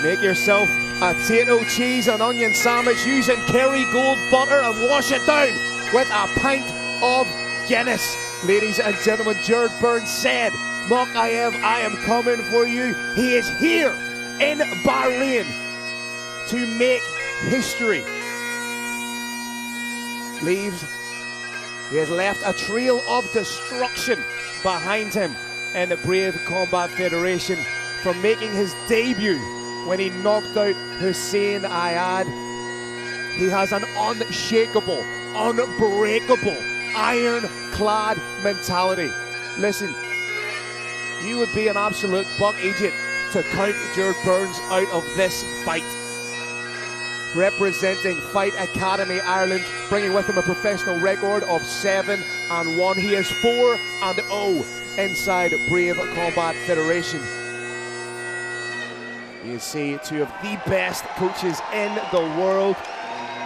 Make yourself a potato, cheese and onion sandwich using Kerrygold butter and wash it down with a pint of Guinness. Ladies and gentlemen, Gerard Burns said, Mokaev, I am coming for you. He is here in Bahrain to make history. He has left a trail of destruction behind him in the Brave Combat Federation, from making his debut when he knocked out Hussein Ayad. He has an unshakable, unbreakable, ironclad mentality. Listen, you would be an absolute buck idiot to count Gerard Burns out of this fight. Representing Fight Academy Ireland, bringing with him a professional record of 7-1. He is 4-0 inside Brave Combat Federation. You see two of the best coaches in the world,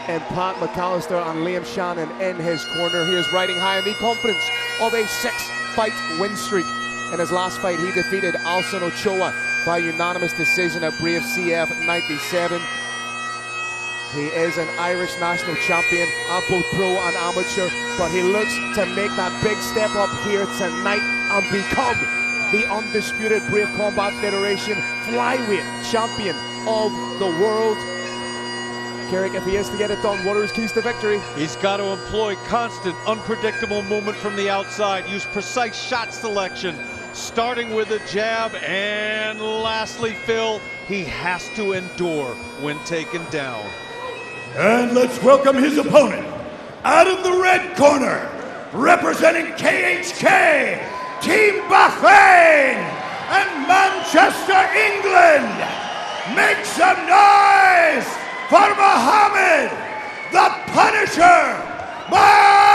and Pat McAllister and Liam Shannon in his corner. He is riding high in the confidence of a 6-fight win streak. In his last fight, he defeated Alson Ochoa by unanimous decision at Brave CF 97. He is an Irish national champion at both pro and amateur, but he looks to make that big step up here tonight and become the undisputed Brave Combat Federation Flyweight Champion of the world. Carrick, if he is to get it done, what are his keys to victory? He's got to employ constant, unpredictable movement from the outside, use precise shot selection, starting with a jab, and lastly, Phil, he has to endure when taken down. And let's welcome his opponent, out of the red corner, representing KHK, Team Bahrain, and Manchester, England. Make some noise for Mohamed, the Punisher, Mokaev!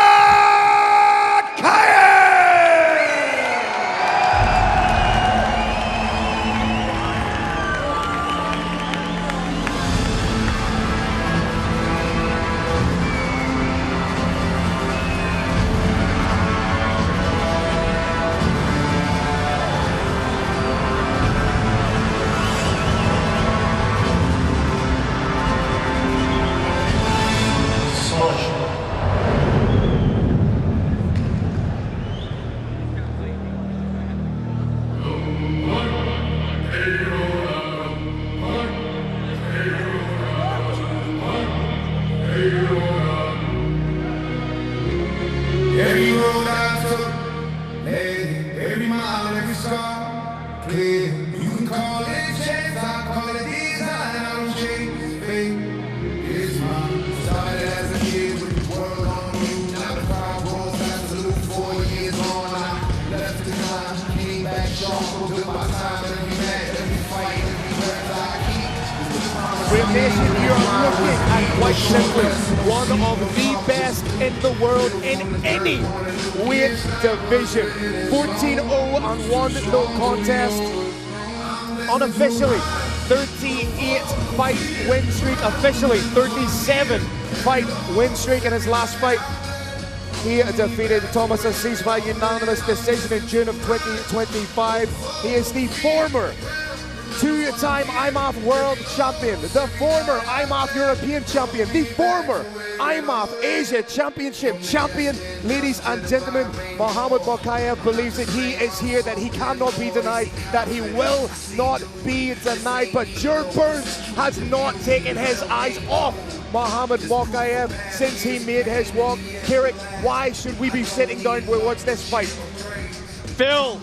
Every road I took, every mile, every scar, clear. You can call it chance, I call it design. I don't change fate. It's mine. Started as a kid with the world on me. Now the crowd rolls fast, salute 4 years on. I left the time, came back strong, took my time, every match, every fight, every breath I keep. Brave Nation, you are looking at quite simply one of the best in the world in any weight division. 14-0-1, no contest. Unofficially, 38-fight win streak. Officially, 37-fight win streak. In his last fight, he defeated Thomas Assis by unanimous decision in June of 2025. He is the former two-time IMAF World Champion, the former IMAF European Champion, the former IMAF Asia Championship Champion. Ladies and gentlemen, Mohamed Mokaev believes that he is here, that he cannot be denied, that he will not be denied. But Gerard Burns has not taken his eyes off Mohamed Mokaev since he made his walk. Carrick, why should we be sitting down to watch this fight? Phil,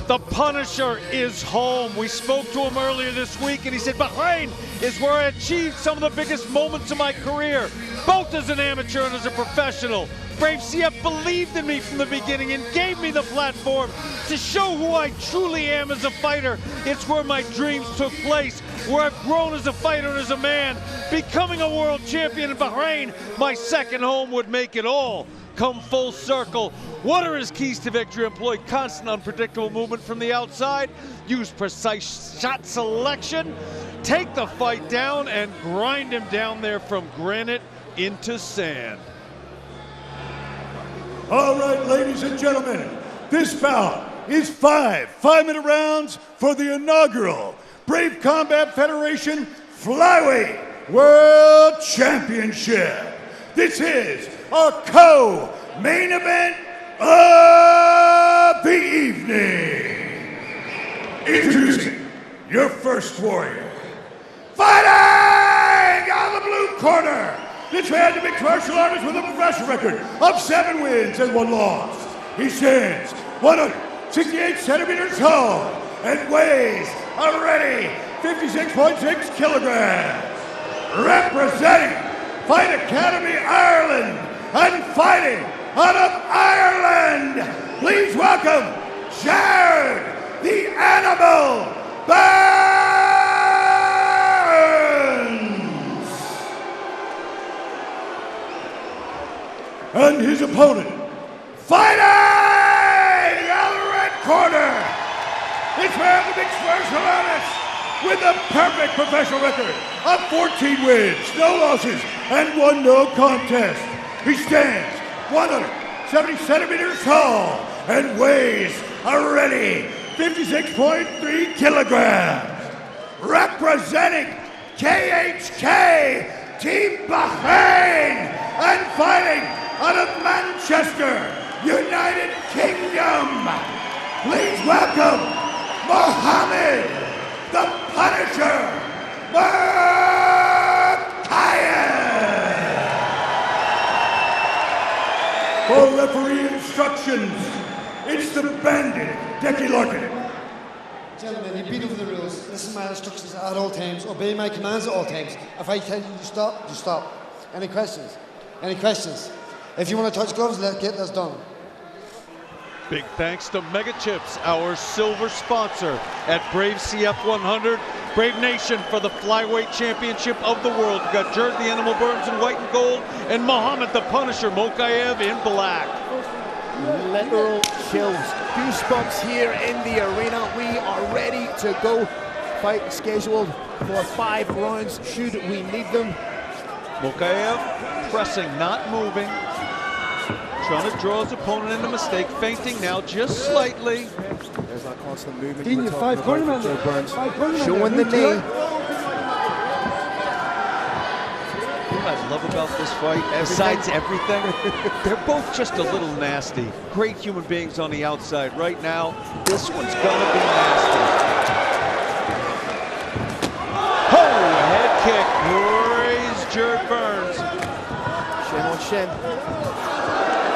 the Punisher is home. We spoke to him earlier this week and he said, Bahrain is where I achieved some of the biggest moments of my career, both as an amateur and as a professional. Brave CF believed in me from the beginning and gave me the platform to show who I truly am as a fighter. It's where my dreams took place, where I've grown as a fighter and as a man. Becoming a world champion in Bahrain, my second home, would make it all come full circle. What are his keys to victory? Employ constant, unpredictable movement from the outside, use precise shot selection, take the fight down and grind him down there from granite into sand. All right, ladies and gentlemen, this bout is 5 5-minute rounds for the inaugural Brave Combat Federation Flyweight World Championship. This is our co-main event of the evening. Introducing your first warrior. Fighting on the blue corner. This man, the mixed martial artist with a professional record of 7 wins and 1 loss. He stands 168 centimeters tall and weighs already 56.6 kilograms. Representing Fight Academy Ireland and fighting out of Ireland, please welcome Gerard the Animal Burns. And his opponent, fighting out of the red corner, this man, the mixed martial artist with a perfect professional record of 14 wins, no losses, and 1 no contest. He stands 170 centimeters tall and weighs already 56.3 kilograms. Representing KHK Team Bahrain and fighting out of Manchester, United Kingdom, please welcome Mokaev the Punisher Mokaev. For referee instructions, it's the Bandit, Decky Larkin. Gentlemen, you beat over the rules. Listen to my instructions at all times. Obey my commands at all times. If I tell you to stop, you stop. Any questions? Any questions? If you want to touch gloves, let's get this done. Big thanks to Mega Chips, our silver sponsor at Brave CF 100. Brave Nation for the Flyweight Championship of the World. We've got Gerard the Animal Burns in white and gold, and Mohamed the Punisher Mokaev in black. Literal chills, goosebumps here in the arena. We are ready to go. Fight scheduled for 5 rounds should we need them. Mokaev pressing, not moving. Trying to draw his opponent into mistake, feinting now just slightly. There's that constant movement. Dean, 5 cornermen. Showing the knee. What I love about this fight, besides everything, they're both just a little nasty. Great human beings on the outside. Right now, this one's gonna be nasty. Oh, head kick. Praise Gerard Burns. Shin on shin.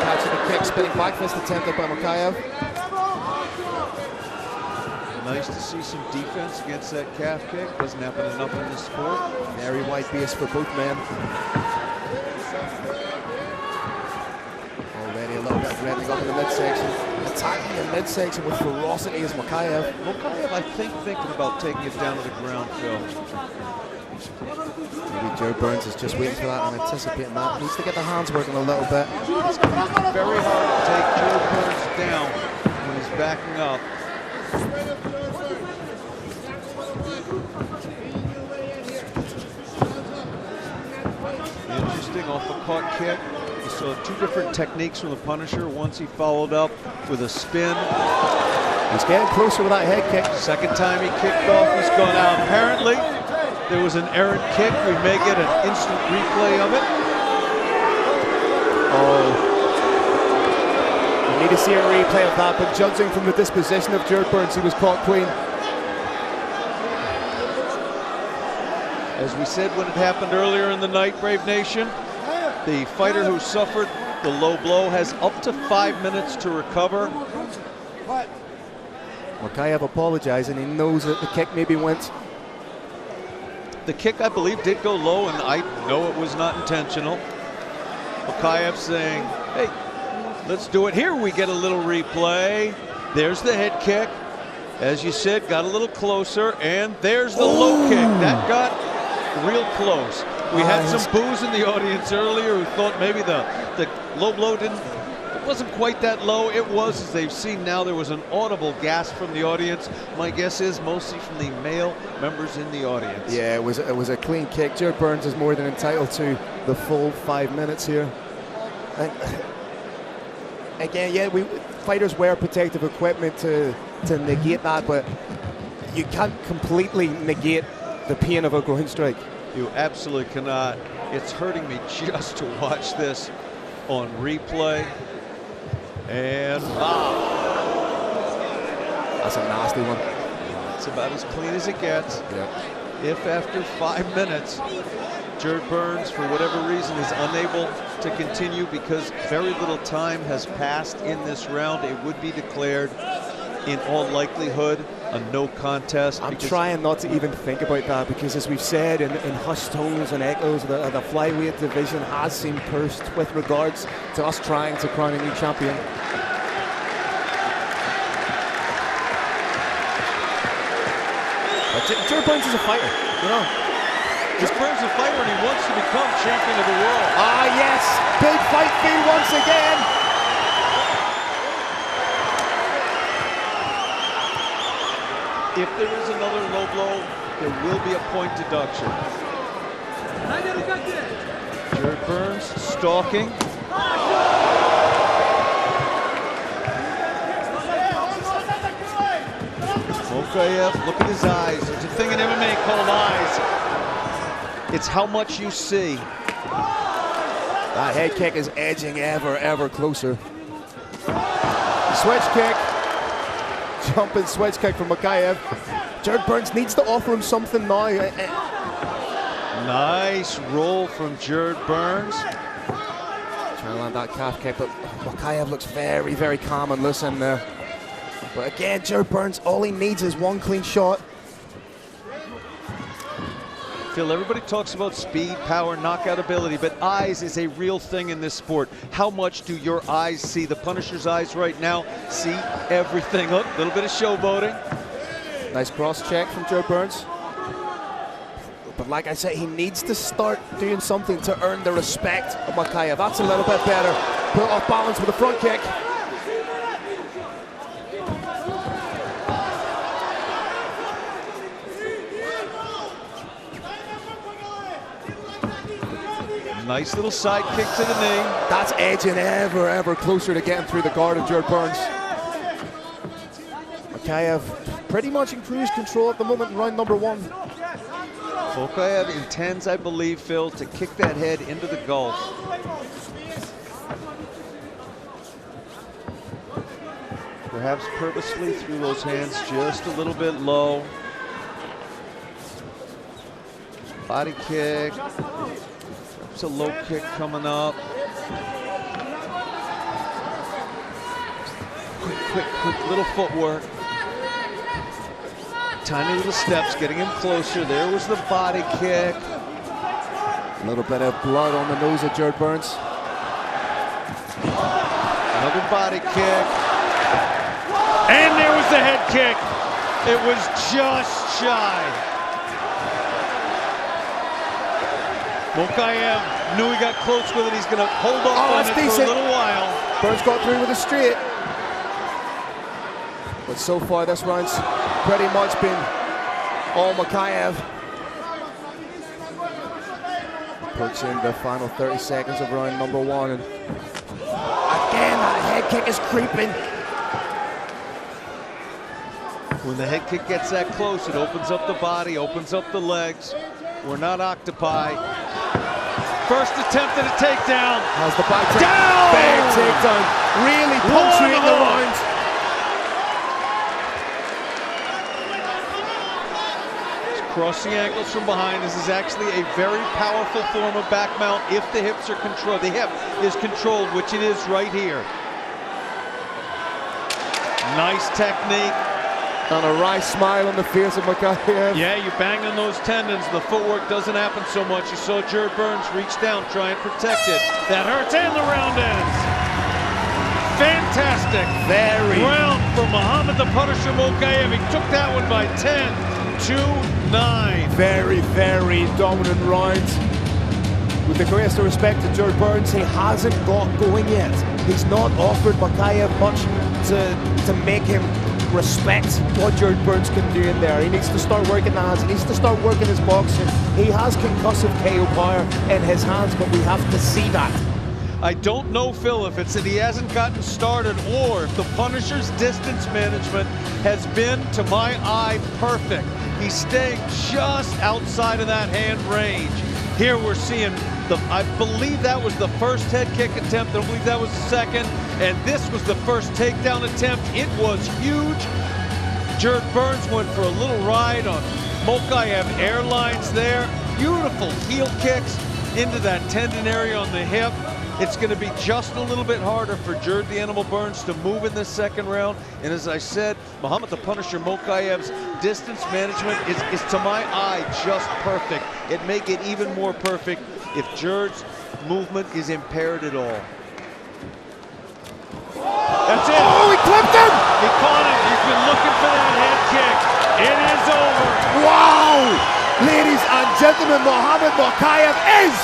Catching the kick, spinning back fist attempted by Mokaev. Nice to see some defense against that calf kick. Doesn't happen enough in this sport. Very wide base for both men. Already a little bit of revving up in the midsection. Attacking the midsection with ferocity is Mokaev. Mokaev, I think, thinking about taking it down to the ground, Phil. Maybe Gerard Burns is just waiting for that and anticipating that. He needs to get the hands working a little bit. It's going to be very hard to take Gerard Burns down when he's backing up. Interesting off a caught kick. You saw 2 different techniques from the Punisher. Once he followed up with a spin. He's getting closer with that head kick. Second time he kicked off, he's gone out. Apparently, there was an errant kick. We may get an instant replay of it. Oh. We need to see a replay of that, but judging from the disposition of Gerard Burns, he was caught clean. As we said when it happened earlier in the night, Brave Nation, the fighter who suffered the low blow has up to 5 minutes to recover. Mokaev apologizing. He knows that the kick maybe went. The kick, I believe, did go low, and I know it was not intentional. Mokaev saying, hey, let's do it. Here we get a little replay. There's the head kick. As you said, got a little closer, and there's the low kick. That got real close. We had some boos in the audience earlier who thought maybe the low blow wasn't quite that low. It was, as they've seen now, there was an audible gasp from the audience. My guess is mostly from the male members in the audience. Yeah, it was a clean kick. Gerard Burns is more than entitled to the full 5 minutes here. And again, yeah, fighters wear protective equipment to negate that, but you can't completely negate the pain of a groin strike. You absolutely cannot. It's hurting me just to watch this on replay. And that's a nasty one. It's about as clean as it gets. Yeah. If after 5 minutes, Gerard Burns, for whatever reason, is unable to continue because very little time has passed in this round, it would be declared, in all likelihood, a no contest. I'm trying not to even think about that because, as we've said in hushed tones and echoes, the flyweight division has seemed cursed with regards to us trying to crown a new champion. Gerard Burns is a fighter, you know. Gerard Burns is a fighter and he wants to become champion of the world. Ah, yes, big fight feel once again. If there is another low blow, there will be a point deduction. Gerard Burns stalking. Mokaev, look at his eyes. There's a thing in MMA called eyes. It's how much you see. That head kick is edging ever closer. Switch kick. Jumping switch kick from Mokaev. Gerard Burns needs to offer him something now. Nice roll from Gerard Burns. Trying to land that calf kick, but Mokaev looks very calm and loose in there. But again, Gerard Burns, all he needs is one clean shot. Phil, everybody talks about speed, power, knockout ability, but eyes is a real thing in this sport. How much do your eyes see? The Punisher's eyes right now see everything. Look, a little bit of showboating. Nice cross check from Gerard Burns. But like I said, he needs to start doing something to earn the respect of Mokaev. That's a little bit better. Put off balance with a front kick. Nice little side kick to the knee. That's edging ever closer to getting through the guard of Gerard Burns. Mokaev pretty much in cruise control at the moment in round number 1. Mokaev intends, I believe, Phil, to kick that head into the gulf. Perhaps purposefully threw those hands just a little bit low. Body kick. It's a low kick coming up. Quick little footwork. Tiny little steps getting him closer. There was the body kick. A little bit of blood on the nose of Gerard Burns. Another body kick. And there was the head kick. It was just shy. Mokaev knew he got close with it. He's going to hold off on it for a little while. Burns got through with a straight. But so far this round's pretty much been all Mokaev. Approaching the final 30 seconds of round number 1. And again, that head kick is creeping. When the head kick gets that close, it opens up the body, opens up the legs. We're not octopi. First attempt at a takedown. How's the back take? Down! Big takedown. Really punctuating the round. Cross the ankles from behind. This is actually a very powerful form of back mount if the hips are controlled. The hip is controlled, which it is right here. Nice technique. And a wry smile on the face of Mokaev. Yeah, you bang on those tendons. The footwork doesn't happen so much. You saw Gerard Burns reach down, try and protect it. That hurts, and the round ends. Fantastic. Very. Round for Muhammad the Punisher Mokaev. He took that one by 10-9. Very dominant round. With the greatest respect to Gerard Burns, he hasn't got going yet. He's not offered Mokaev much to make him respect what Gerard Burns can do in there. He needs to start working the hands. He needs to start working his boxing. He has concussive KO power in his hands, but we have to see that. I don't know, Phil, if it's that he hasn't gotten started or if the Punisher's distance management has been, to my eye, perfect. He's staying just outside of that hand range. Here we're seeing I believe that was the first head kick attempt. I don't believe that was the second. And this was the first takedown attempt. It was huge. Gerard Burns went for a little ride on Mokaev Airlines there. Beautiful heel kicks into that tendon area on the hip. It's going to be just a little bit harder for Gerard the Animal Burns to move in this second round. And as I said, Muhammad the Punisher Mokaev's distance management is to my eye just perfect. It'd make it even more perfect if Gerard's movement is impaired at all. That's it. Oh, he clipped him! He caught him. He's been looking for that head kick. It is over. Wow! Ladies and gentlemen, Muhammad Mokaev is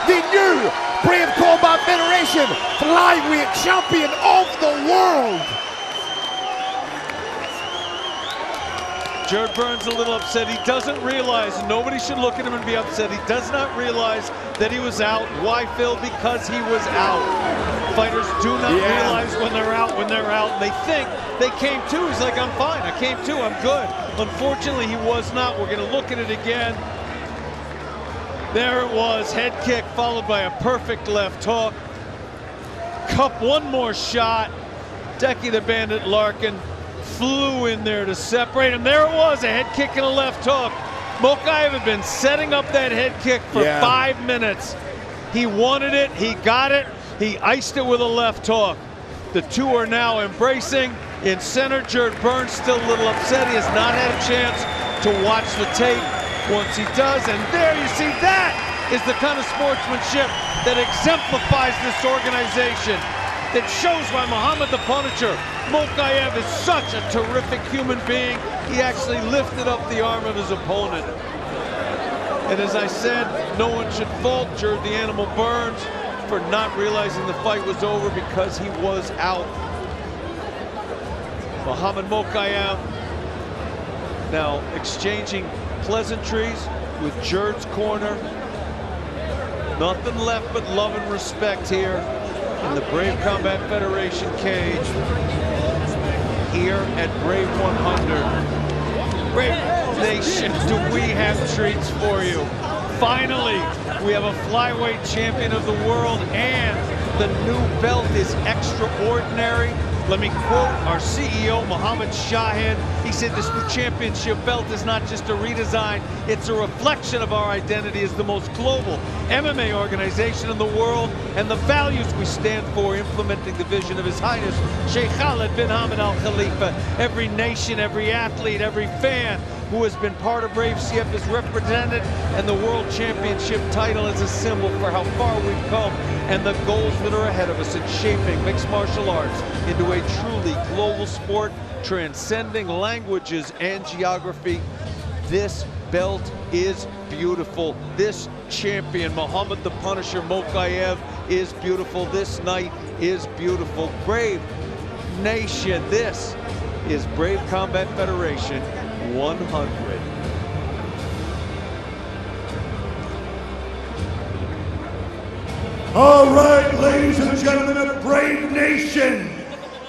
the new Brave Combat Federation Flyweight Champion of the world. Gerard Burns a little upset. He doesn't realize, nobody should look at him and be upset. He does not realize that he was out. Why, Phil? Because he was out. Fighters do not realize when they're out, and they think they came to. He's like, I'm fine, I came to, I'm good. Unfortunately, he was not. We're gonna look at it again. There it was, head kick followed by a perfect left hook. Cup one more shot. Decky the Bandit Larkin flew in there to separate him. There it was, a head kick and a left hook. Mokaev had been setting up that head kick for 5 minutes. He wanted it, he got it, he iced it with a left hook. The two are now embracing. In center, Gerard Burns still a little upset. He has not had a chance to watch the tape. Once he does, and there you see, that is the kind of sportsmanship that exemplifies this organization, that shows why Muhammad the Punisher Mokaev is such a terrific human being. He actually lifted up the arm of his opponent. And as I said, no one should fault Gerard the Animal Burns for not realizing the fight was over because he was out. Muhammad Mokaev now exchanging pleasantries with Gerard's corner. Nothing left but love and respect here in the Brave Combat Federation cage here at Brave 100. Brave Nation, do we have treats for you? Finally, we have a flyweight champion of the world, and the new belt is extraordinary. Let me quote our CEO, Mohammed Shahid. He said this new championship belt is not just a redesign, it's a reflection of our identity as the most global MMA organization in the world and the values we stand for, implementing the vision of His Highness Sheikh Khalid bin Hamad Al Khalifa. Every nation, every athlete, every fan who has been part of Brave CF is represented, and the World Championship title is a symbol for how far we've come and the goals that are ahead of us in shaping mixed martial arts into a truly global sport, transcending languages and geography. This belt is beautiful. This champion, Muhammad the Punisher Mokaev, is beautiful. This night is beautiful. Brave Nation, this is Brave Combat Federation 100. All right, ladies and gentlemen of Brave Nation,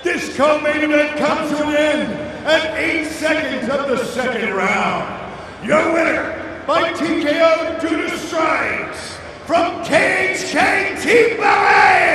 this co-main event comes to an end at 8 seconds of the second round. Your winner by TKO due to strikes from KHKT Bahrain,